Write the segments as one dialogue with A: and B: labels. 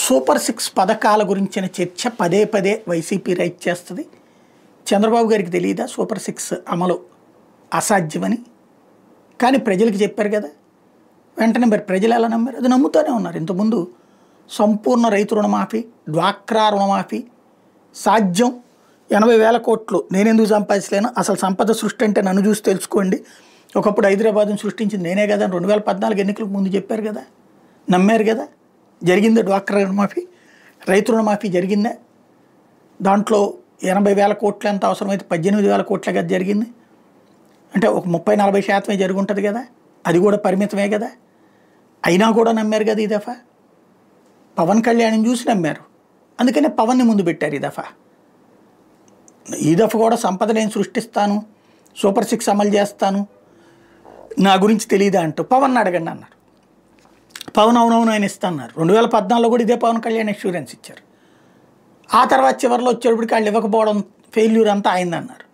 A: Super 6 పథకాల గురించిన చర్చ పదే పదే వైసీపీ రైట్ చేస్తుంది. చంద్రబాబు గారికి తెలియదా సూపర్ 6 అమలు అసాధ్యమని? కానీ ప్రజలకు చెప్పారు కదా. వెంటనే మరి ప్రజలు ఎలా నమ్మారు? అది నమ్ముతూనే ఉన్నారు. ఇంతకుముందు సంపూర్ణ రైతు రుణమాఫీ, డ్వాక్రా రుణమాఫీ సాధ్యం, 80,000 కోట్లు నేనెందుకు సంపాదించలేను, అసలు సంపద సృష్టి అంటే నన్ను చూసి తెలుసుకోండి, ఒకప్పుడు హైదరాబాద్ను సృష్టించింది నేనే కదా అని 2014 ఎన్నికలకు ముందు చెప్పారు కదా. నమ్మారు కదా. జరిగిందా డ్వాక్రా రుణమాఫీ? రైతు రుణమాఫీ జరిగిందా? దాంట్లో 80,000 కోట్లు ఎంత అవసరమైతే 18,000 కోట్ల కదా జరిగింది. అంటే ఒక 30-40% జరిగి ఉంటుంది కదా. అది కూడా పరిమితమే కదా. అయినా కూడా నమ్మారు కదా ఈ దఫా. పవన్ కళ్యాణ్ని చూసి నమ్మారు. అందుకనే పవన్ని ముందు పెట్టారు ఈ దఫా. ఈ దఫా కూడా సంపద నేను సృష్టిస్తాను, సూపర్ 6 అమలు చేస్తాను, నా గురించి తెలియదా అంటూ పవన్ అడగండి అన్నారు. పవన్ అవునవును ఆయన ఇస్తాన్నారు. 2014లో కూడా ఇదే పవన్ కళ్యాణ్ ఇన్సూరెన్స్ ఇచ్చారు. ఆ తర్వాత చివరిలో వచ్చేటప్పటికి వాళ్ళు ఇవ్వకపోవడం ఫెయిల్యూర్ అంతా అయిందన్నారు.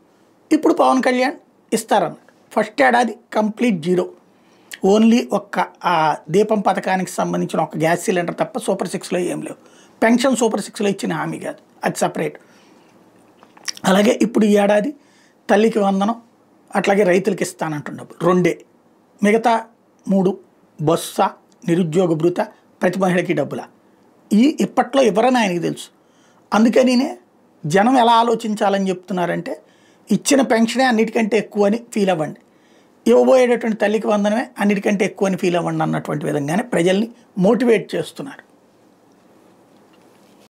A: ఇప్పుడు పవన్ కళ్యాణ్ ఇస్తారన్నారు. ఫస్ట్ ఏడాది కంప్లీట్ జీరో, ఓన్లీ ఒక్క దీపం పథకానికి సంబంధించిన ఒక గ్యాస్ సిలిండర్ తప్ప సూపర్ 6లో ఏం లేవు. పెన్షన్ సూపర్ 6లో ఇచ్చిన హామీ కాదు, అది సపరేట్. అలాగే ఇప్పుడు ఈ ఏడాది తల్లికి వందనం, అట్లాగే రైతులకి ఇస్తానంటున్నప్పుడు 2, మిగతా 3 బొత్స, నిరుద్యోగ భృత, ప్రతి మహిళకి డబ్బుల. ఇప్పట్లో ఎవరని ఆయనకి తెలుసు. అందుకని జనం ఎలా ఆలోచించాలని చెప్తున్నారంటే, ఇచ్చిన పెన్షనే అన్నిటికంటే ఎక్కువ అని ఫీల్ అవ్వండి, ఇవ్వబోయేటటువంటి తల్లికి వందనమే అన్నిటికంటే ఎక్కువ అని ఫీల్ అవ్వండి అన్నటువంటి విధంగానే ప్రజల్ని మోటివేట్ చేస్తున్నారు.